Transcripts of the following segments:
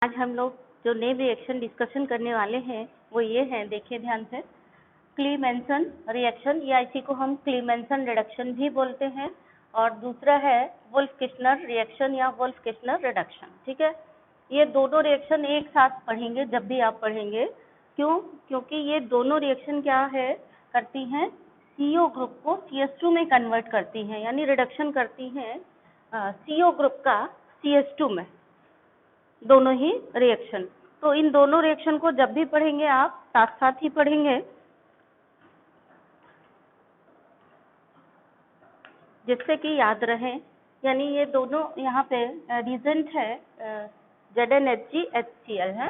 आज हम लोग जो नए रिएक्शन डिस्कशन करने वाले हैं वो ये है, देखिए ध्यान से, क्लीमेंसन रिएक्शन, या इसी को हम क्लीमेंसन रिडक्शन भी बोलते हैं, और दूसरा है वुल्फ-किश्नर रिएक्शन या वुल्फ-किश्नर रिडक्शन। ठीक है, ये दोनों रिएक्शन एक साथ पढ़ेंगे जब भी आप पढ़ेंगे। क्यों? क्योंकि ये दोनों रिएक्शन क्या है करती हैं, CO ग्रुप को CS2 में कन्वर्ट करती हैं, यानी रिडक्शन करती हैं CO ग्रुप का CS2 में, दोनों ही रिएक्शन। तो इन दोनों रिएक्शन को जब भी पढ़ेंगे आप साथ साथ ही पढ़ेंगे, जिससे कि याद रहे। यानी ये दोनों यहाँ पे रिजेंट है ZnHgHCl है,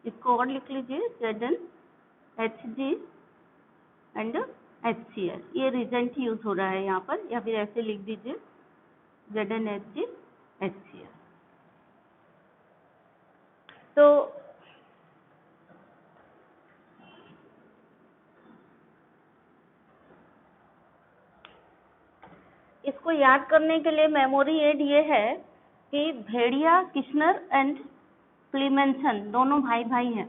इसको और लिख लीजिए ZnHg एंड HCl, ये रिजेंट यूज हो रहा है यहाँ पर, या फिर ऐसे लिख दीजिए ZnHgHCl। तो इसको याद करने के लिए मेमोरी एड ये है कि भेड़िया, किश्नर एंड क्लीमेंसन दोनों भाई भाई हैं।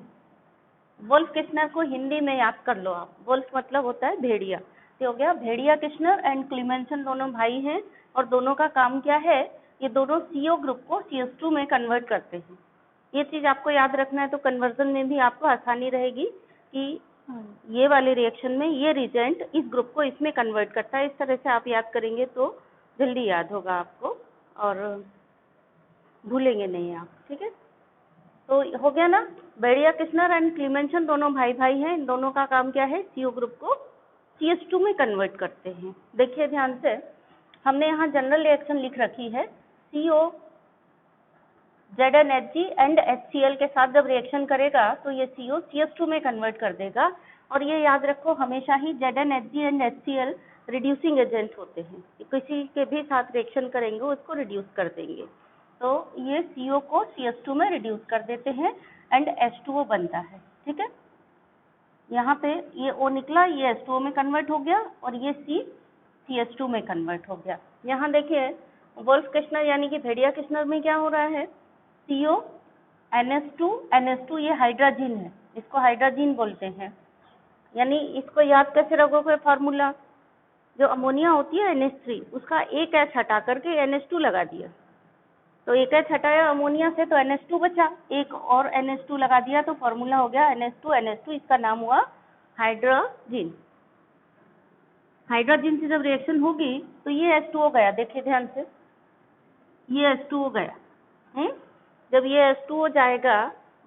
वुल्फ किश्नर को हिंदी में याद कर लो आप, वुल्फ मतलब होता है भेड़िया, तो हो गया भेड़िया किश्नर एंड क्लीमेंसन दोनों भाई हैं, और दोनों का काम क्या है, ये दोनों CO ग्रुप को CS2 में कन्वर्ट करते हैं। ये चीज आपको याद रखना है, तो कन्वर्जन में भी आपको आसानी रहेगी कि ये वाले रिएक्शन में ये रिजेंट इस ग्रुप को इसमें कन्वर्ट करता है। इस तरह से आप याद करेंगे तो जल्दी याद होगा आपको और भूलेंगे नहीं आप। ठीक है, तो हो गया ना, भेड़िया किश्नर एंड क्लीमेंसन दोनों भाई भाई हैं, इन दोनों का काम क्या है, CO ग्रुप को CS2 में कन्वर्ट करते हैं। देखिए ध्यान से, हमने यहाँ जनरल रिएक्शन लिख रखी है, CO ZnHg एंड HCl के साथ जब रिएक्शन करेगा तो ये CO CS2 में कन्वर्ट कर देगा। और ये याद रखो, हमेशा ही ZnHg and HCl reducing agent होते हैं, किसी के भी साथ रिएक्शन करेंगे उसको रिड्यूस कर देंगे। तो ये CO को CS2 में रिड्यूस कर देते हैं एंड H2O बनता है। ठीक है, यहाँ पे ये O निकला, ये H2O में कन्वर्ट हो गया, और ये C CS2 में कन्वर्ट हो गया। यहाँ देखिए वुल्फ किश्नर यानी कि भेड़िया किश्नर में क्या हो रहा है, CO NH2 ये हाइड्रोजन है, इसको हाइड्रोजन बोलते हैं। यानी इसको याद कैसे रखोगे, फार्मूला जो अमोनिया होती है NH3, उसका एक H हटा करके NH2 लगा दिया, तो एक H हटाया अमोनिया से तो NH2 बचा, एक और NH2 लगा दिया तो फार्मूला हो गया NH2, इसका नाम हुआ हाइड्रोजन। हाइड्रोजन से जब रिएक्शन होगी तो ये H2O गया, देखिए ध्यान से, ये H2O गया। जब ये H2O जाएगा,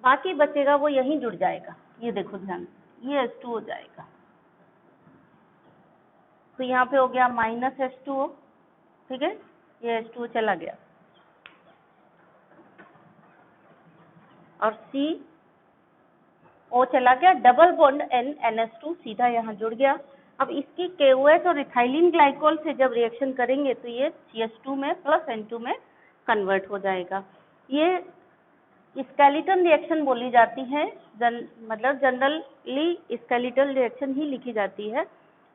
बाकी बचेगा वो यहीं जुड़ जाएगा, ये देखो ध्यान, ये H2O जाएगा, तो यहाँ पे हो गया माइनस H2O। ठीक है, ये H2O चला गया, और CO चला गया, डबल बॉन्ड NH2 सीधा यहाँ जुड़ गया। अब इसकी KOH और इथाइलिन ग्लाइकोल से जब रिएक्शन करेंगे तो ये CS2 में प्लस N2 में कन्वर्ट हो जाएगा। ये स्केलेटन रिएक्शन बोली जाती है, मतलब जनरली स्केलेटल रिएक्शन ही लिखी जाती है।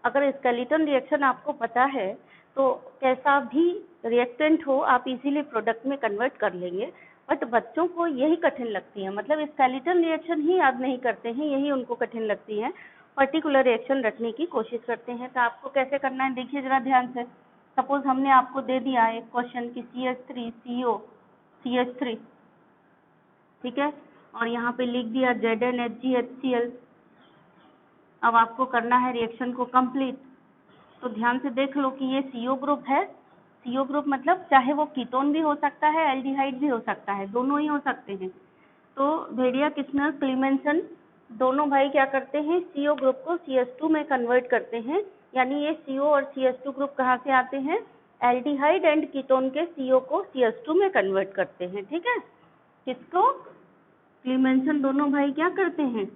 अगर स्केलेटन रिएक्शन आपको पता है तो कैसा भी रिएक्टेंट हो आप इजीली प्रोडक्ट में कन्वर्ट कर लेंगे, बट बच्चों को यही कठिन लगती है, मतलब स्केलेटन रिएक्शन ही याद नहीं करते हैं, यही उनको कठिन लगती है, पर्टिकुलर रिएक्शन रखने की कोशिश करते हैं। तो आपको कैसे करना है, देखिए जरा ध्यान से। सपोज हमने आपको दे दिया एक क्वेश्चन की CH3 CO CH3, ठीक है, और यहाँ पे लिख दिया ZnHg HCl। अब आपको करना है रिएक्शन को कंप्लीट, तो ध्यान से देख लो कि ये CO ग्रुप है। CO ग्रुप मतलब चाहे वो कीटोन भी हो सकता है, एल्डिहाइड भी हो सकता है, दोनों ही हो सकते हैं। तो भेड़िया किश्नर क्लीमेंसन दोनों भाई क्या करते हैं, CO ग्रुप को CS2 में कन्वर्ट करते हैं। यानी ये CO और CS2 ग्रुप कहाँ से आते हैं, एल्डिहाइड एंड कीटोन के CO को CS2 में कन्वर्ट करते हैं। ठीक है, किसको, क्लीमेंसन दोनों भाई क्या करते हैं,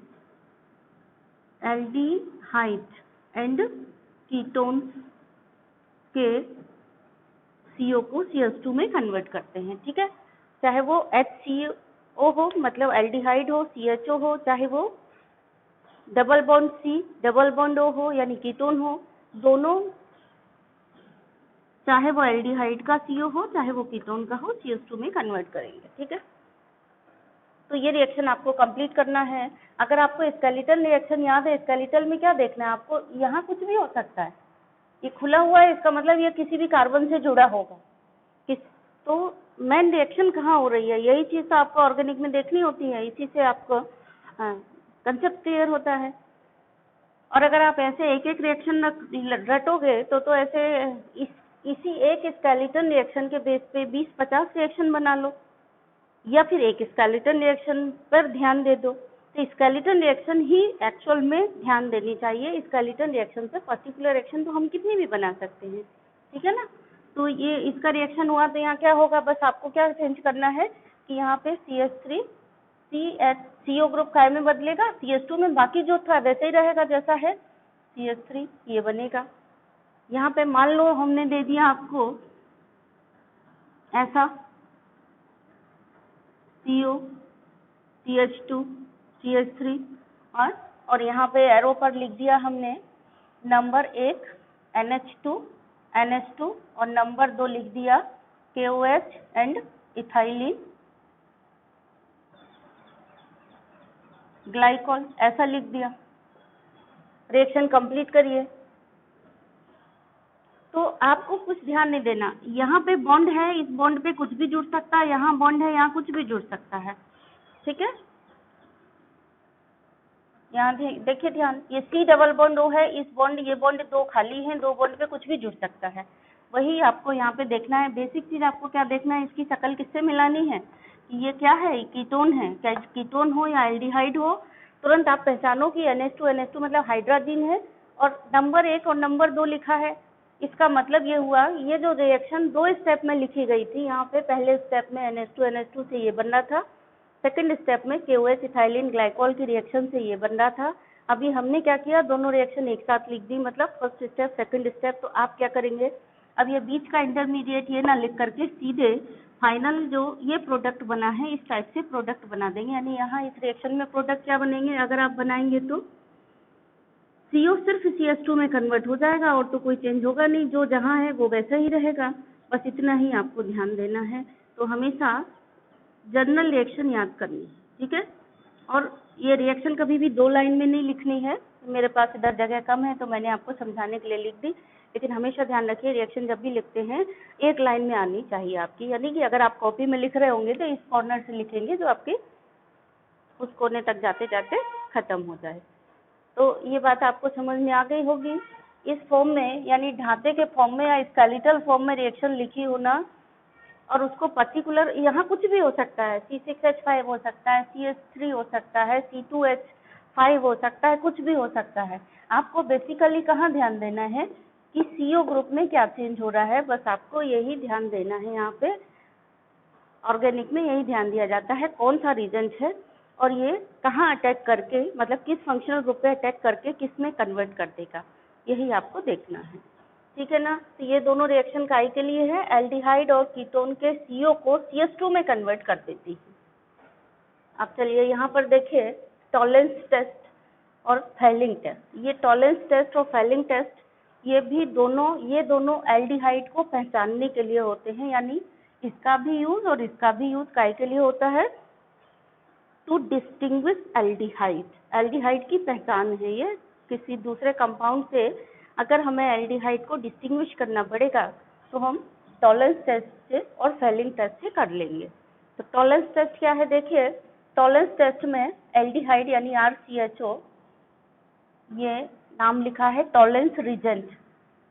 एल्डिहाइड एंड कीटोन्स के CO को CS2 में कन्वर्ट करते हैं। ठीक है, चाहे वो HCO हो मतलब एल्डिहाइड हो, CHO हो, चाहे वो double bond C double bond O हो यानी कीटोन हो, दोनों, चाहे वो एल्डिहाइड का CO हो चाहे वो कीटोन का हो, CS2 में कन्वर्ट करेंगे। ठीक है, तो ये रिएक्शन आपको कंप्लीट करना है। अगर आपको स्केलेटल रिएक्शन याद है, स्केलेटल में क्या देखना है आपको, यहाँ कुछ भी हो सकता है, ये खुला हुआ है, इसका मतलब ये किसी भी कार्बन से जुड़ा होगा। तो मेन रिएक्शन कहाँ हो रही है, यही चीज़ तो आपको ऑर्गेनिक में देखनी होती है, इसी से आपको कंसेप्ट क्लियर होता है। और अगर आप ऐसे एक एक रिएक्शन रटोगे तो ऐसे इसी एक स्केलेटन रिएक्शन के बेस पे 20-50 रिएक्शन बना लो, या फिर एक स्केलेटन रिएक्शन पर ध्यान दे दो। तो स्केलेटन रिएक्शन ही एक्चुअल में ध्यान देनी चाहिए। स्केलेटन रिएक्शन से पर्टिकुलर रिएक्शन तो हम कितनी भी बना सकते हैं, ठीक है ना। तो ये इसका रिएक्शन हुआ तो यहाँ क्या होगा, बस आपको क्या चेंज करना है कि यहाँ पे CH3 CO ग्रुप काय में बदलेगा, CH2 में बाकी जो था वैसे ही रहेगा जैसा है, CH3 ये बनेगा। यहाँ पे मान लो हमने दे दिया आपको ऐसा CO CH2 CH3 और यहाँ पे एरो पर लिख दिया हमने नंबर 1 NH2 और नंबर 2 लिख दिया KOH एंड इथाइलिन ग्लाइकॉल, ऐसा लिख दिया। रिएक्शन कंप्लीट करिए। तो आपको कुछ ध्यान नहीं देना, यहाँ पे बॉन्ड है, इस बॉन्ड पे कुछ भी जुड़ सकता है, यहाँ बॉन्ड है, यहाँ कुछ भी जुड़ सकता है, ठीक है। यहाँ देखिए ध्यान, ये C डबल बॉन्ड O है, इस बॉन्ड ये बॉन्ड 2 खाली हैं, 2 बॉन्ड पे कुछ भी जुड़ सकता है। वही आपको यहाँ पे देखना है। बेसिक चीज आपको क्या देखना है, इसकी शक्ल किससे मिलानी है, ये क्या है, कीटोन है, चाहे कीटोन हो या एल्डिहाइड हो, तुरंत आप पहचानो कि NH2 मतलब हाइड्रोजन है और नंबर 1 और नंबर 2 लिखा है। इसका मतलब ये हुआ, ये जो रिएक्शन 2 स्टेप में लिखी गई थी, यहाँ पे पहले स्टेप में NH2 से ये बन रहा था, सेकंड स्टेप में KOH इथाइलिन ग्लाइकॉल की रिएक्शन से ये बन रहा था। अभी हमने क्या किया, दोनों रिएक्शन एक साथ लिख दी, मतलब फर्स्ट स्टेप सेकंड स्टेप। तो आप क्या करेंगे, अब ये बीच का इंटरमीडिएट ये ना लिख करके सीधे फाइनल जो ये प्रोडक्ट बना है इस टाइप से प्रोडक्ट बना देंगे। यानी यहाँ इस रिएक्शन में प्रोडक्ट क्या बनेंगे, अगर आप बनाएंगे तो CO सिर्फ CH2 में कन्वर्ट हो जाएगा और तो कोई चेंज होगा नहीं, जो जहाँ है वो वैसा ही रहेगा। बस इतना ही आपको ध्यान देना है। तो हमेशा जर्नल रिएक्शन याद करनी है, ठीक है। और ये रिएक्शन कभी भी 2 लाइन में नहीं लिखनी है, मेरे पास इधर जगह कम है तो मैंने आपको समझाने के लिए लिख दी। लेकिन हमेशा ध्यान रखिए, रिएक्शन जब भी लिखते हैं 1 लाइन में आनी चाहिए आपकी, यानी कि अगर आप कॉपी में लिख रहे होंगे तो इस कॉर्नर से लिखेंगे जो आपके उस कोने तक जाते जाते खत्म हो जाए। तो ये बात आपको समझ में आ गई होगी। इस फॉर्म में यानी ढांचे के फॉर्म में या स्केलेटल फॉर्म में रिएक्शन लिखी होना और उसको पर्टिकुलर, यहाँ कुछ भी हो सकता है, C6H5 हो सकता है, CH3 हो सकता है, C2H5 हो सकता है, कुछ भी हो सकता है। आपको बेसिकली कहाँ ध्यान देना है कि CO ग्रुप में क्या चेंज हो रहा है, बस आपको यही ध्यान देना है। यहाँ पे ऑर्गेनिक में यही ध्यान दिया जाता है, कौन सा रीजेंट है और ये कहाँ अटैक करके, मतलब किस फंक्शनल ग्रुप पे अटैक करके किस में कन्वर्ट कर देगा, यही आपको देखना है, ठीक है ना। तो ये दोनों रिएक्शन काई के लिए है, एल्डिहाइड और कीटोन के CO को CH2 में कन्वर्ट कर देती है। अब चलिए यहाँ पर देखिए टॉलरेंस टेस्ट और फैलिंग टेस्ट। ये टॉलरेंस टेस्ट और फैलिंग टेस्ट ये दोनों एल्डिहाइड को पहचानने के लिए होते हैं, यानी इसका भी यूज और इसका भी यूज काई के लिए होता है, टू डिस्टिंग्विश एल्डिहाइड। एल्डिहाइड की पहचान है ये, किसी दूसरे कंपाउंड से अगर हमें एल्डिहाइड को डिस्टिंग्विश करना पड़ेगा तो हम टॉलरेंस टेस्ट से और फैलिंग टेस्ट से कर लेंगे। तो टॉलरेंस टेस्ट क्या है, देखिए टॉलरेंस टेस्ट में एल्डिहाइड यानी RCHO, ये नाम लिखा है टॉलरेंस रीजेंट,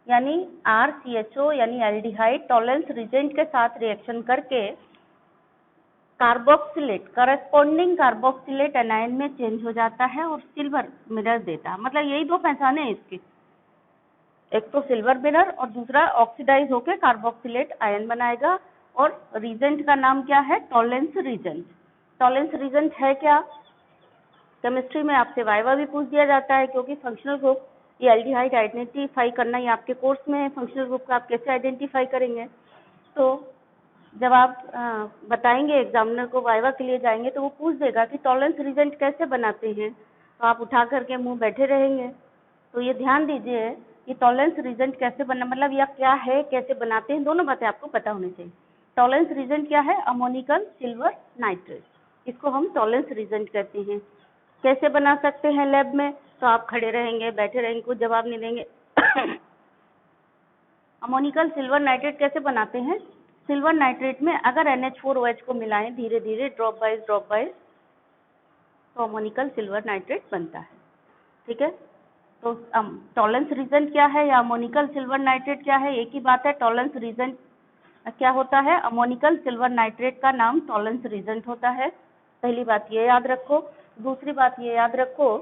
यानी RCHO यानी एल्डिहाइड टॉलरेंस रीजेंट के साथ रिएक्शन करके कार्बोक्सिलेट, करस्पॉन्डिंग कार्बोक्सिलेट एनायन में चेंज हो जाता है और सिल्वर मिरर देता है। मतलब यही 2 पहचाने हैं इसकी, एक तो सिल्वर मिरर और दूसरा ऑक्सीडाइज होकर कार्बोक्सिलेट आयन बनाएगा। और रीजेंट का नाम क्या है, टॉलरेंस रीजेंट। टॉलरेंस रीजेंट है क्या, केमिस्ट्री में आपसे वाइवा भी पूछ दिया जाता है, क्योंकि फंक्शनल ग्रुप ये एल्डिहाइड आइडेंटिफाई करना ये आपके कोर्स में है, फंक्शनल ग्रुप का आप कैसे आइडेंटिफाई करेंगे। तो जब आप बताएंगे एग्जामिनर को, वाइवा के लिए जाएंगे तो वो पूछ देगा कि टॉलरेंस रीजेंट कैसे बनाते हैं, तो आप उठा करके मुंह बैठे रहेंगे। तो ये ध्यान दीजिए कि टॉलरेंस रीजेंट कैसे बना, मतलब यह क्या है, कैसे बनाते हैं, दोनों बातें आपको पता होनी चाहिए। टॉलरेंस रीजेंट क्या है, अमोनिकल सिल्वर नाइट्रेट, इसको हम टॉलरेंस रीजन कहते हैं। कैसे बना सकते हैं लैब में? तो आप खड़े रहेंगे, बैठे रहेंगे, कुछ जवाब नहीं देंगे। अमोनिकल सिल्वर नाइट्रेट कैसे बनाते हैं? सिल्वर नाइट्रेट में अगर NH4OH को मिलाएं धीरे धीरे ड्रॉप बाइज तो अमोनिकल सिल्वर नाइट्रेट बनता है। ठीक है, तो टॉलरेंस रीजन क्या है या अमोनिकल सिल्वर नाइट्रेट क्या है? एक ही बात है। टॉलरेंस रीजन क्या होता है? अमोनिकल सिल्वर नाइट्रेट का नाम टॉलरेंस रीजन होता है। पहली बात ये याद रखो। दूसरी बात ये याद रखो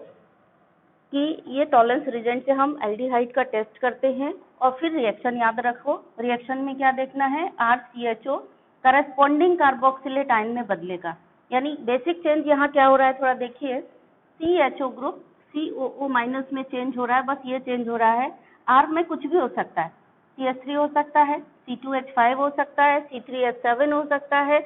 कि ये टॉलरेंस रीजन से हम एल्डिहाइड का टेस्ट करते हैं और फिर रिएक्शन याद रखो। रिएक्शन में क्या देखना है? RCHO करस्पॉन्डिंग कार्बोक्सिलेट आयन में बदलेगा। यानी बेसिक चेंज यहाँ क्या हो रहा है, थोड़ा देखिए। CHO ग्रुप COO माइनस में चेंज हो रहा है, बस ये चेंज हो रहा है। R में कुछ भी हो सकता है, CH3 हो सकता है, C2H5 हो सकता है, C3H7 हो सकता है,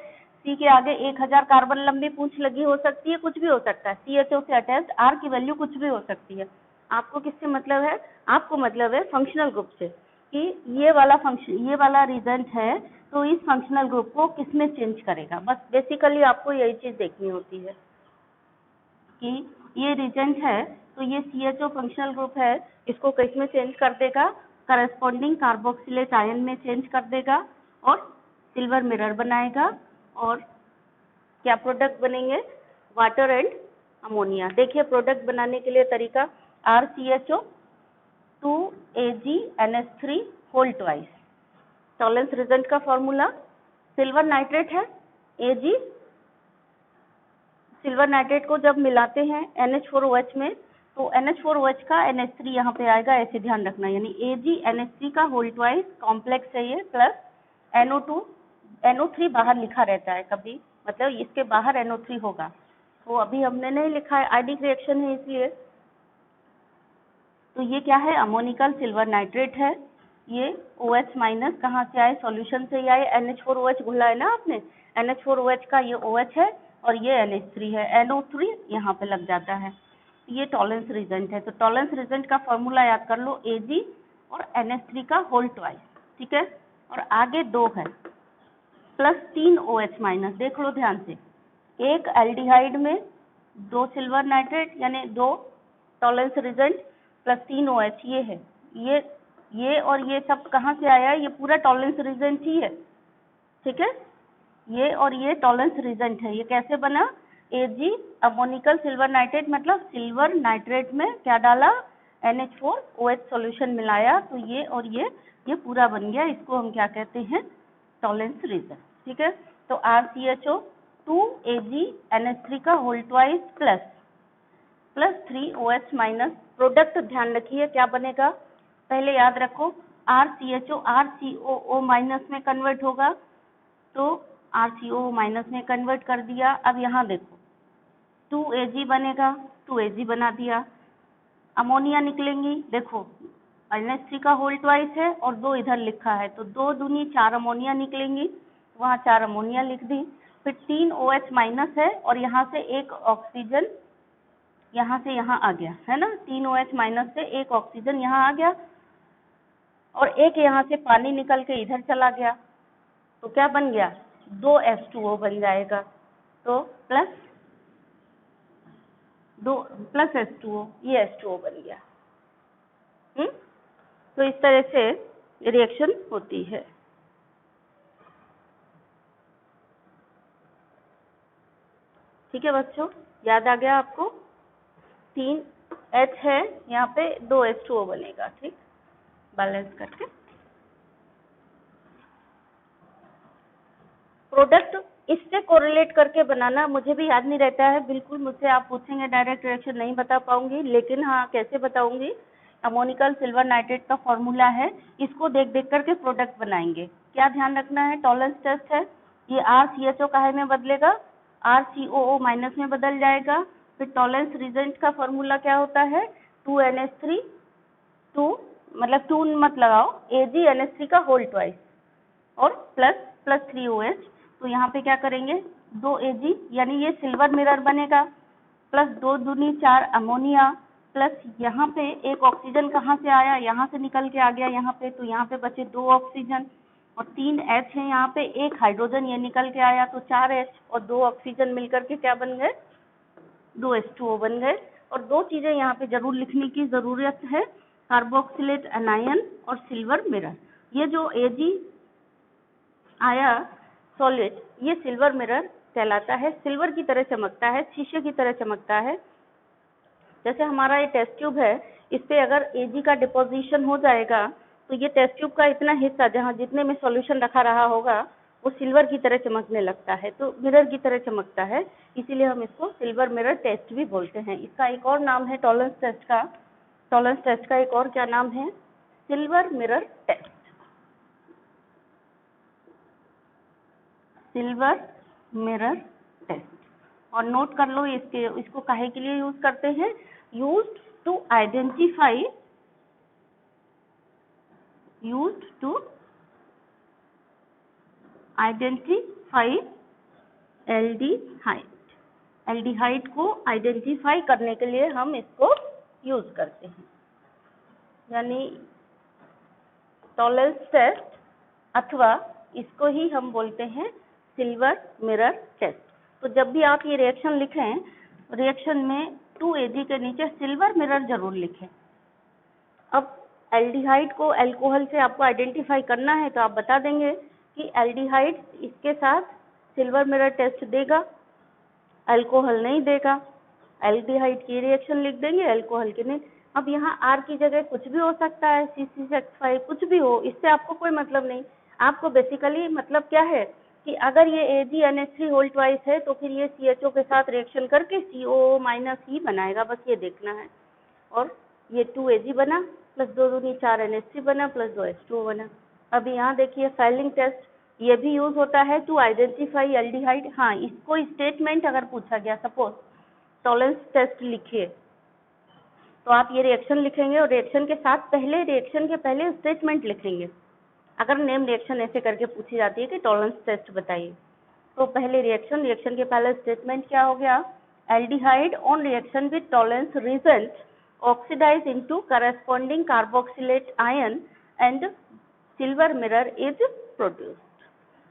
C के आगे 1000 कार्बन लंबी पूंछ लगी हो सकती है, कुछ भी हो सकता है। CHO से अटैच्ड R की वैल्यू कुछ भी हो सकती है। आपको किससे मतलब है? आपको मतलब है फंक्शनल ग्रुप से, कि ये वाला रीजेंट है तो इस फंक्शनल ग्रुप को किसमें चेंज करेगा। बस बेसिकली आपको यही चीज देखनी होती है कि ये रीजेंट है तो ये CHO फंक्शनल ग्रुप है, इसको किसमें चेंज कर देगा? करस्पॉन्डिंग कार्बोक्सिलेट आयन में चेंज कर देगा और सिल्वर मिरर बनाएगा। और क्या प्रोडक्ट बनेंगे? Water and ammonia. देखिए प्रोडक्ट बनाने के लिए तरीका, RCHO 2AgNH3 whole twice. Tollens reagent का फॉर्मूला, सिल्वर नाइट्रेट है Ag, सिल्वर नाइट्रेट को जब मिलाते हैं NH4OH में तो NH4OH का NH3 यहाँ पे आएगा, ऐसे ध्यान रखना। यानी AgNH3 का होल ट्वाइस कॉम्प्लेक्स है ये, प्लस NO2, NO3 बाहर लिखा रहता है कभी, मतलब इसके बाहर NO3 होगा, वो अभी हमने नहीं लिखा है, आयोडिक रिएक्शन है इसलिए। तो ये क्या है? अमोनिकल सिल्वर नाइट्रेट है। ये OH माइनस कहाँ से आए? सॉल्यूशन से ही आए। NH4OH घुला है ना आपने, NH4OH का ये OH है और ये NH3 है, NO3 यहाँ पे लग जाता है। ये टॉलरेंस रीजेंट है। तो टॉलरेंस रीजेंट का फॉर्मूला याद कर लो, Ag और NH3 का होल ट्वाइस। ठीक है, और आगे 2 है प्लस 3 OH माइनस। देख लो ध्यान से, एक एल्डिहाइड में 2 सिल्वर नाइट्रेट यानी 2 टॉलरेंस रीजेंट प्लस 3 OH ये है। ये और ये सब कहाँ से आया है? ये पूरा टॉलरेंस रीजेंट ही है। ठीक है, ये और ये टॉलरेंस रीजेंट है। ये कैसे बना? Ag अमोनिकल सिल्वर नाइट्रेट, मतलब सिल्वर नाइट्रेट में क्या डाला? NH4OH सॉल्यूशन मिलाया, तो ये और ये पूरा बन गया। इसको हम क्या कहते हैं? Tollens reagent. ठीक है, तो RCHO 2AgNH3 का whole twice plus 3OH minus, product ध्यान रखिए क्या बनेगा, पहले याद रखो। RCHO RCOO माइनस में कन्वर्ट होगा, तो RCOO माइनस में कन्वर्ट कर दिया। अब यहाँ देखो 2Ag बनेगा, 2Ag बना दिया। अमोनिया निकलेंगी, देखो NH3 का होल ट्वाइस है और 2 इधर लिखा है, तो 2 दूनी 4 अमोनिया निकलेंगी, वहाँ 4 अमोनिया लिख दी। फिर 3 OH माइनस है और यहाँ से एक ऑक्सीजन यहाँ से यहाँ आ गया है ना, 3 OH माइनस से एक ऑक्सीजन यहाँ आ गया और एक यहाँ से पानी निकल के इधर चला गया, तो क्या बन गया? 2 H2O बन जाएगा। तो प्लस H2O, ये H2O बन गया। तो इस तरह से रिएक्शन होती है। ठीक है बच्चों, याद आ गया आपको? 3 H है यहाँ पे, 2 H2O बनेगा। ठीक, बैलेंस करके प्रोडक्ट इससे कोरिलेट करके बनाना मुझे भी याद नहीं रहता है बिल्कुल, मुझसे आप पूछेंगे डायरेक्ट रिएक्शन नहीं बता पाऊंगी, लेकिन हाँ कैसे बताऊंगी, अमोनिकल सिल्वर नाइट्रेट का फॉर्मूला है, इसको देख देख करके प्रोडक्ट बनाएंगे। क्या ध्यान रखना है? टॉलरेंस टेस्ट है, ये RCHO काहे में बदलेगा? RCOO माइनस में बदल जाएगा। फिर टॉलरेंस रीजेंट का फॉर्मूला क्या होता है? 2NH3 2 मतलब 2 मत लगाओ, AgNH3 का होल ट्वाइस और प्लस 3OH। तो यहाँ पे क्या करेंगे? 2 Ag यानी ये सिल्वर मिरर बनेगा, प्लस 2 दूनी 4 अमोनिया, प्लस यहाँ पे एक ऑक्सीजन कहाँ से आया? यहाँ से निकल के आ गया यहाँ पे, तो यहाँ पे बचे 2 ऑक्सीजन, और 3 H है यहाँ पे, एक हाइड्रोजन ये निकल के आया तो 4 H और 2 ऑक्सीजन मिलकर के क्या बन गए, 2 H2O बन गए। और 2 चीजें यहाँ पे जरूर लिखने की जरूरत है, कार्बोक्सिलेट एनायन और सिल्वर मिरर। ये जो Ag आया सॉलिड, ये सिल्वर मिरर कहलाता है, सिल्वर की तरह चमकता है, शीशे की तरह चमकता है। जैसे हमारा ये टेस्ट ट्यूब है, इस पे अगर Ag का डिपोजिशन हो जाएगा तो ये टेस्ट ट्यूब का इतना हिस्सा जहाँ जितने में सॉल्यूशन रखा रहा होगा वो सिल्वर की तरह चमकने लगता है, तो मिरर की तरह चमकता है, इसीलिए हम इसको सिल्वर मिरर टेस्ट भी बोलते हैं। इसका एक और नाम है टॉलरेंस टेस्ट का, टॉलरेंस टेस्ट का एक और क्या नाम है, silver mirror test, silver mirror test. और नोट कर लो इसको काहे के लिए यूज करते हैं, used to identify aldehyde, aldehyde को आइडेंटिफाई करने के लिए हम इसको यूज करते हैं। यानी टॉलरेंस टेस्ट अथवा इसको ही हम बोलते हैं सिल्वर मिरर टेस्ट। तो जब भी आप ये रिएक्शन लिखें, रिएक्शन में 2Ag के नीचे सिल्वर मिरर जरूर लिखें। अब एल्डिहाइड को अल्कोहल से आपको आइडेंटिफाई करना है तो आप बता देंगे कि एल्डिहाइड इसके साथ सिल्वर मिरर टेस्ट देगा, अल्कोहल नहीं देगा। एल्डिहाइड की रिएक्शन लिख देंगे, अल्कोहल की नहीं। अब यहाँ R की जगह कुछ भी हो सकता है, C6H5 कुछ भी हो, इससे आपको कोई मतलब नहीं। आपको बेसिकली मतलब क्या है कि अगर ये AgNH3 है तो फिर ये CHO के साथ रिएक्शन करके CO- ही बनाएगा, बस ये देखना है। और ये 2Ag बना प्लस 2 दूनी 4 NH3 बना प्लस 2 H2O बना। अब यहाँ देखिए फैलिंग टेस्ट, ये भी यूज होता है टू आइडेंटिफाई एल्डिहाइड। हाँ, इसको स्टेटमेंट अगर पूछा गया, सपोज टॉलरेंस टेस्ट लिखिए, तो आप ये रिएक्शन लिखेंगे और रिएक्शन के साथ रिएक्शन के पहले स्टेटमेंट लिखेंगे। अगर नेम रिएक्शन ऐसे करके पूछी जाती है कि टॉलरेंस टेस्ट बताइए, तो पहले रिएक्शन के पहले स्टेटमेंट क्या हो गया, aldehyde on reaction with Tollens reagent oxidize into corresponding carboxylate ion and silver mirror is produced.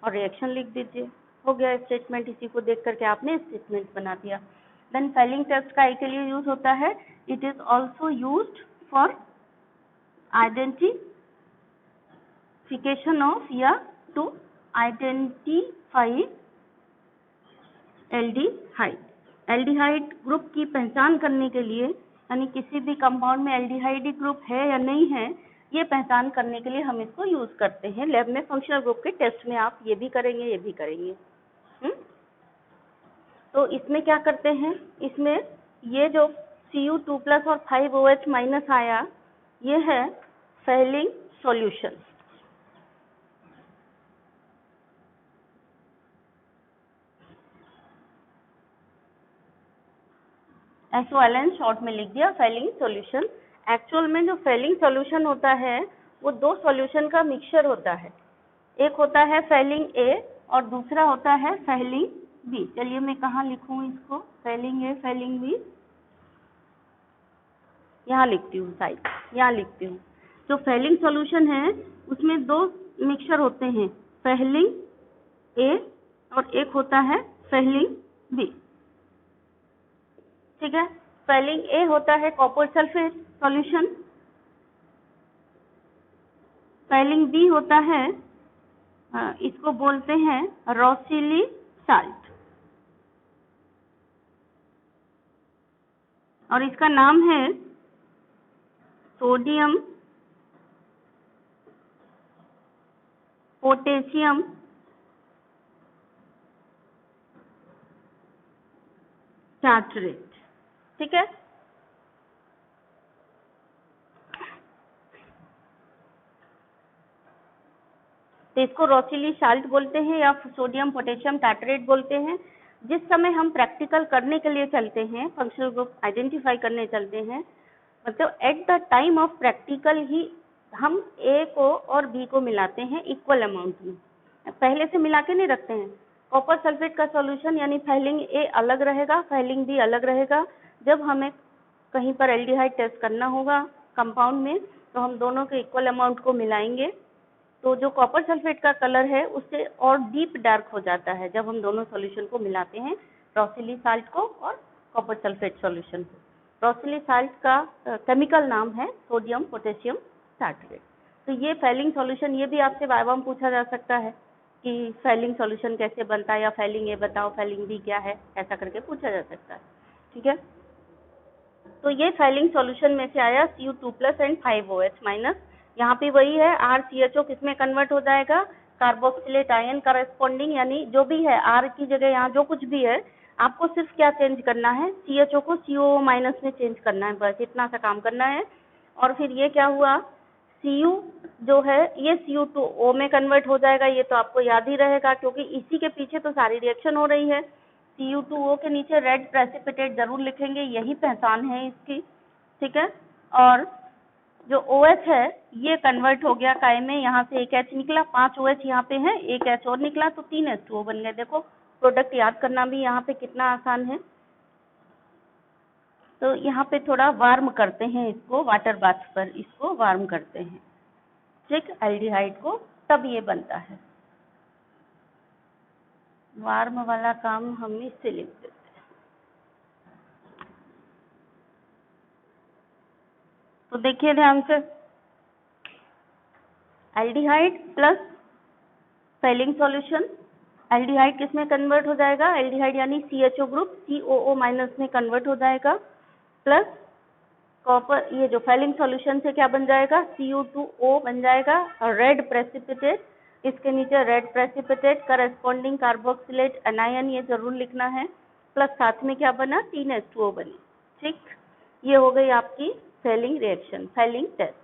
और रिएक्शन लिख दीजिए, हो गया स्टेटमेंट। इसी को देख करके आपने स्टेटमेंट बना दिया। देन फैलिंग टेस्ट का के लिए यूज होता है, it is also used for identification of या to identify aldehyde. Aldehyde group की पहचान करने के लिए, यानी किसी भी कंपाउंड में एल्डिहाइड ग्रुप है या नहीं है, ये पहचान करने के लिए हम इसको यूज करते हैं। लैब में फंक्शनल ग्रुप के टेस्ट में आप ये भी करेंगे, ये भी करेंगे। तो इसमें क्या करते हैं, इसमें ये जो Cu2+ और 5OH- आया, ये है फैलिंग सॉल्यूशन। SOLN शॉर्ट में लिख दिया, फैलिंग सॉल्यूशन। एक्चुअल में जो फैलिंग सॉल्यूशन होता है वो 2 सॉल्यूशन का मिक्सचर होता है। एक होता है फैलिंग A और दूसरा होता है फैलिंग B। चलिए मैं कहाँ लिखूं इसको, फैलिंग A फैलिंग B, यहाँ लिखती हूँ, साइड यहाँ लिखती हूँ। जो फैलिंग सॉल्यूशन है उसमें 2 मिक्सचर होते हैं, फैलिंग A और एक होता है फैलिंग B। ठीक है, फैलिंग A होता है copper sulphate solution, falling B होता है इसको बोलते हैं रोसिली साल्ट, और इसका नाम है सोडियम पोटेशियम टार्टरेट। ठीक है, तो इसको रोसिली साल्ट बोलते हैं या सोडियम पोटेशियम टार्टरेट बोलते हैं। जिस समय हम प्रैक्टिकल करने के लिए चलते हैं, फंक्शनल ग्रुप आइडेंटिफाई करने चलते हैं, मतलब at the time of practical ही हम A को और B को मिलाते हैं इक्वल अमाउंट में, पहले से मिला के नहीं रखते हैं। कॉपर सल्फेट का सॉल्यूशन यानी फैलिंग A अलग रहेगा, फैलिंग B अलग रहेगा। जब हमें कहीं पर एल्डिहाइड टेस्ट करना होगा कंपाउंड में, तो हम दोनों के इक्वल अमाउंट को मिलाएंगे तो जो कॉपर सल्फेट का कलर है उससे और डीप डार्क हो जाता है जब हम दोनों सॉल्यूशन को मिलाते हैं, रोसिली साल्ट को और कॉपर सल्फेट सॉल्यूशन को। रोसिली साल्ट का केमिकल नाम है सोडियम पोटेशियम टार्ट्रेट। तो ये फैलिंग सॉल्यूशन, ये भी आपसे वाइवा में पूछा जा सकता है कि फैलिंग सॉल्यूशन कैसे बनता है, या फैलिंग ए बताओ, फैलिंग बी क्या है, ऐसा करके पूछा जा सकता है। ठीक है, तो ये फैलिंग सॉल्यूशन में से आया Cu2+ एंड 5OH माइनस। यहाँ पे वही है, RCHO किस में कन्वर्ट हो जाएगा, कार्बोक्सिलेट आयन करस्पॉन्डिंग, यानी जो भी है R की जगह यहाँ जो कुछ भी है, आपको सिर्फ क्या चेंज करना है, CHO को COO माइनस में चेंज करना है, बस इतना सा काम करना है। और फिर ये क्या हुआ, Cu जो है ये Cu2O में कन्वर्ट हो जाएगा, ये तो आपको याद ही रहेगा क्योंकि इसी के पीछे तो सारी रिएक्शन हो रही है। Cu2O के नीचे रेड प्रेसिपिटेट जरूर लिखेंगे, यही पहचान है इसकी। ठीक है, और जो OH है ये कन्वर्ट हो गया काय में, यहाँ से एक H निकला, 5 OH यहाँ पे है, एक H और निकला तो 3 H2O बन गए। देखो प्रोडक्ट याद करना भी यहाँ पे कितना आसान है। तो यहाँ पे थोड़ा वार्म करते हैं इसको, वाटर बाथ पर इसको वार्म करते हैं, ठीक, एल्डिहाइड को, तब ये बनता है। वार्म वाला काम हम इससे लिख देते हैं। तो देखिए ध्यान से, aldehyde plus falling solution, aldehyde किस में कन्वर्ट हो जाएगा, एल्डिहाइड यानी CHO ग्रुप COO माइनस में कन्वर्ट हो जाएगा, प्लस कॉपर, ये जो फैलिंग सॉल्यूशन से क्या बन जाएगा, Cu2O बन जाएगा, और रेड प्रेसिपिटेट, इसके नीचे red precipitate corresponding carboxylate anion, ये जरूर लिखना है, प्लस साथ में क्या बना, 3 H2O बनी। ठीक, ये हो गई आपकी फैलिंग रिएक्शन, फैलिंग टेस्ट।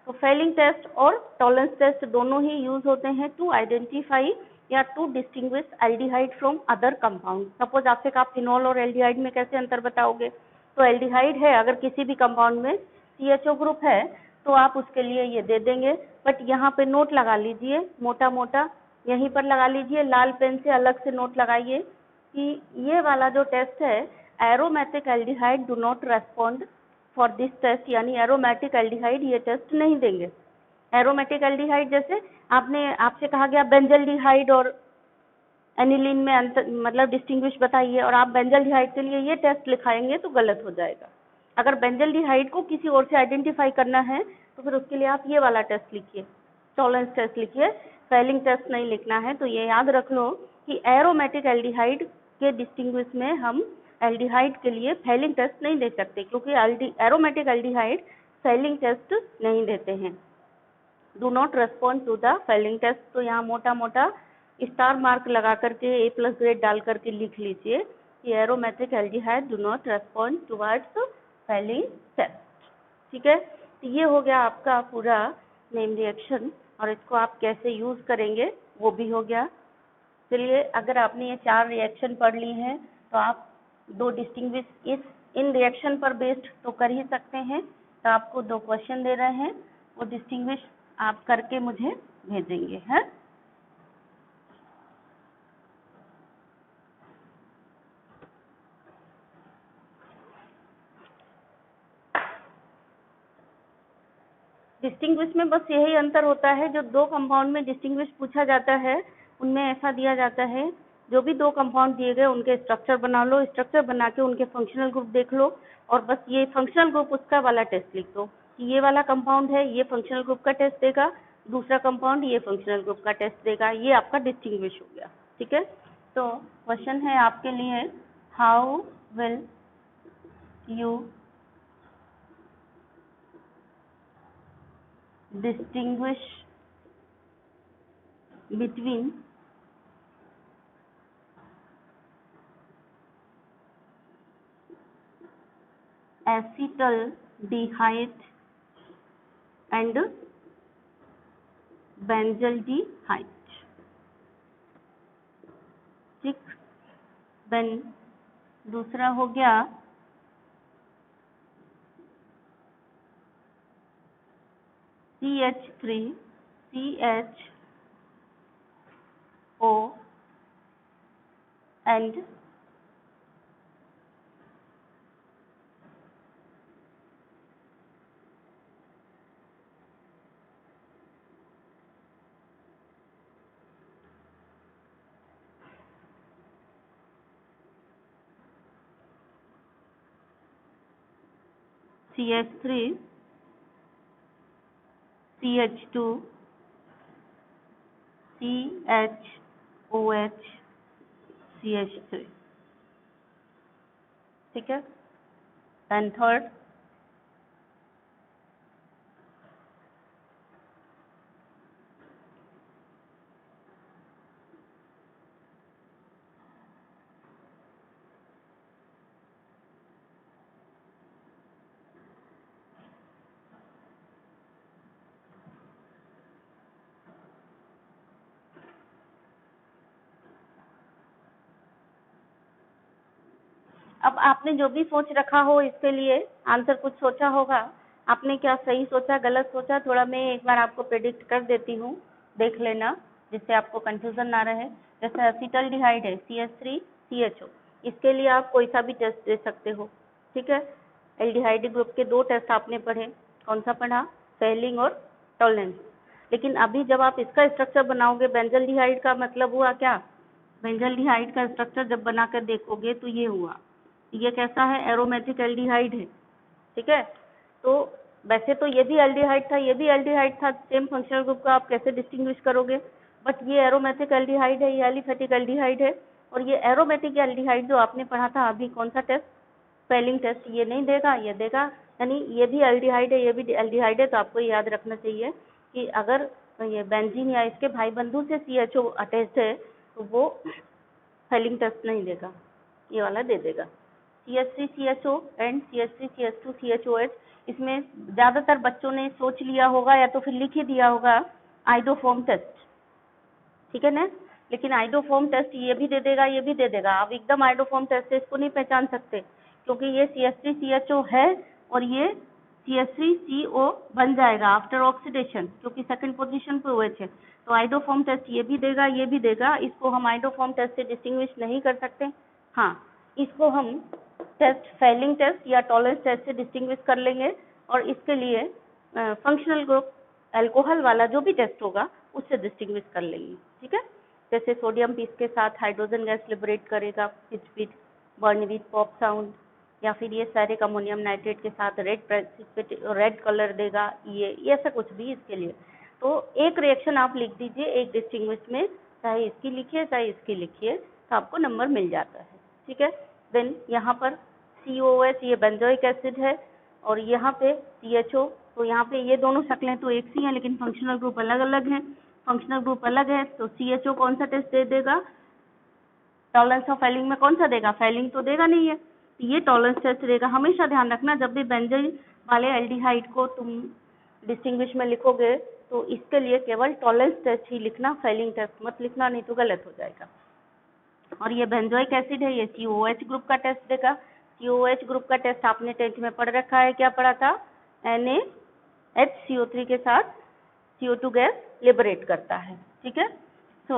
तो फैलिंग टेस्ट और टॉलरेंस टेस्ट दोनों ही यूज होते हैं टू आइडेंटिफाई या to distinguish aldehyde from other compound. Suppose आपसे कहा फिनॉल और एल्डिहाइड में कैसे अंतर बताओगे, तो एल्डिहाइड है अगर किसी भी कंपाउंड में CHO ग्रुप है तो आप उसके लिए ये दे देंगे, बट यहाँ पे नोट लगा लीजिए मोटा मोटा, यहीं पर लगा लीजिए, लाल पेन से अलग से नोट लगाइए कि ये वाला जो टेस्ट है, aromatic aldehyde do not respond for this test, यानी एरोमेटिक एल्डिहाइड ये टेस्ट नहीं देंगे। एरोमेटिक एल्डिहाइड जैसे आपसे कहा गया बेंजल्डिहाइड और एनिलीन में अंतर, मतलब डिस्टिंग्विश बताइए, और आप बेंजल्डिहाइड के लिए ये टेस्ट लिखाएंगे तो गलत हो जाएगा। अगर बेंजल्डिहाइड को किसी और से आइडेंटिफाई करना है तो फिर उसके लिए आप ये वाला टेस्ट लिखिए, टॉलरेंस टेस्ट लिखिए, फैलिंग टेस्ट नहीं लिखना है। तो ये याद रख लो कि एरोमेटिक एल्डिहाइड के डिस्टिंग्विश में हम एल्डिहाइड के लिए फैलिंग टेस्ट नहीं दे सकते, क्योंकि एरोमेटिक एल्डिहाइड फैलिंग टेस्ट नहीं देते हैं, do not respond to the Fehling test. तो यहाँ मोटा मोटा स्टार मार्क लगा करके A+ ग्रेड डाल करके लिख लीजिए कि aromatic aldehyde do not respond towards Fehling test. ठीक है, तो ये हो गया आपका पूरा नेम रिएक्शन, और इसको आप कैसे यूज करेंगे वो भी हो गया। चलिए, अगर आपने ये 4 रिएक्शन पढ़ ली हैं तो आप 2 डिस्टिंग्विश इन रिएक्शन पर बेस्ड तो कर ही सकते हैं। तो आपको 2 क्वेश्चन दे रहे हैं, वो डिस्टिंग्विश आप करके मुझे भेजेंगे, है। डिस्टिंग्विश में बस यही अंतर होता है, जो 2 कंपाउंड में डिस्टिंग्विश पूछा जाता है उनमें ऐसा दिया जाता है, जो भी 2 कंपाउंड दिए गए उनके स्ट्रक्चर बना लो, स्ट्रक्चर बना के उनके फंक्शनल ग्रुप देख लो, और बस ये फंक्शनल ग्रुप उसका वाला टेस्ट लिख दो कि ये वाला कंपाउंड है, ये फंक्शनल ग्रुप का टेस्ट देगा, दूसरा कंपाउंड ये फंक्शनल ग्रुप का टेस्ट देगा, ये आपका डिस्टिंग्विश हो गया। ठीक है, तो क्वेश्चन है आपके लिए, how will you distinguish between acetaldehyde and benzaldehyde। ठीक, देन दूसरा हो गया CH3CHO and CH3 CH2 CHOH CH3, ठीक है। एंड थर्ड अब आपने जो भी सोच रखा हो इसके लिए आंसर कुछ सोचा होगा, आपने क्या सही सोचा गलत सोचा, थोड़ा मैं एक बार आपको प्रेडिक्ट कर देती हूँ, देख लेना जिससे आपको कंफ्यूजन ना रहे। जैसे एसिटल्डिहाइड है CH3 CHO, इसके लिए आप कोई सा भी टेस्ट दे सकते हो, ठीक है। एल्डिहाइड ग्रुप के 2 टेस्ट आपने पढ़े, कौन सा पढ़ा, फेलिंग और टॉलरेंस। लेकिन अभी जब आप इसका स्ट्रक्चर बनाओगे बेंजल्डिहाइड का मतलब हुआ क्या, बेंजल्डिहाइड का स्ट्रक्चर जब बनाकर देखोगे तो ये हुआ, ये कैसा है, एरोमेटिक एल्डिहाइड है, ठीक है। तो वैसे तो ये भी एल्डिहाइड था, ये भी एल्डिहाइड था, सेम फंक्शनल ग्रुप का आप कैसे डिस्टिंग्विश करोगे, बट ये एरोमेटिक एल्डिहाइड है, ये एलिफेटिक एल्डिहाइड है। और ये एरोमेटिक एल्डिहाइड जो आपने पढ़ा था अभी, कौन सा टेस्ट, स्पेलिंग टेस्ट, ये नहीं देगा, ये देगा, यानी ये भी एल्डिहाइड है, ये भी एल्डिहाइड है। तो आपको याद रखना चाहिए कि अगर ये बेंजीन या इसके भाई बंधु से CHO अटैच्ड है तो वो स्पेलिंग टेस्ट नहीं देगा, ये वाला दे देगा। CH3 CHO and CH3 CH2 CHOH, इसमें ज्यादातर बच्चों ने सोच लिया होगा या तो फिर लिख ही दिया होगा आइडोफॉर्म टेस्ट, ठीक है ना। लेकिन आइडोफॉर्म टेस्ट ये भी दे देगा, ये भी दे देगा, आप एकदम आइडोफॉर्म टेस्ट से इसको नहीं पहचान सकते क्योंकि ये CH3 CHO है और ये CH3 CO बन जाएगा आफ्टर ऑक्सीडेशन, क्योंकि सेकंड पोजीशन पे OH है। तो आइडोफॉर्म टेस्ट ये भी देगा, ये भी देगा, इसको हम आइडोफॉर्म टेस्ट से डिस्टिंग्विश नहीं कर सकते। हाँ, इसको हम टेस्ट फेलिंग टेस्ट या टॉलरेंस टेस्ट से डिस्टिंग्विश कर लेंगे और इसके लिए फंक्शनल ग्रुप अल्कोहल वाला जो भी टेस्ट होगा उससे डिस्टिंग्विश कर लेंगे, ठीक है। जैसे सोडियम पीस के साथ हाइड्रोजन गैस लिबरेट करेगा, pitch burn with pop sound, या फिर ये सारे अमोनियम नाइट्रेट के साथ रेड कलर देगा, ये ऐसा कुछ भी इसके लिए। तो एक रिएक्शन आप लिख दीजिए एक डिस्टिंग्विश में, चाहे इसकी लिखिए चाहे इसकी लिखिए, तो आपको नंबर मिल जाता है, ठीक है। देन यहाँ पर COOH ये बेंजोइक एसिड है और यहाँ पे CHO, तो यहाँ पे ये दोनों शक्लें तो एक सी हैं लेकिन फंक्शनल ग्रुप अलग अलग हैं। फंक्शनल ग्रुप अलग है तो CHO कौन सा टेस्ट दे देगा, टॉलरेंस ऑफ फेलिंग में कौन सा देगा, फेलिंग तो देगा नहीं है, ये टॉलरेंस टेस्ट देगा। हमेशा ध्यान रखना जब भी बेंजीन वाले एल्डिहाइड को तुम डिस्टिंग्विश में लिखोगे तो इसके लिए केवल टॉलरेंस टेस्ट ही लिखना, फेलिंग टेस्ट मत लिखना, नहीं तो गलत हो जाएगा। और ये बेंजोइक एसिड है, ये COOH ग्रुप का टेस्ट देगा। COOH ग्रुप का टेस्ट आपने 10th में पढ़ रखा है, क्या पढ़ा था, NaHCO3 के साथ CO2 गैस लिबरेट करता है, ठीक है। तो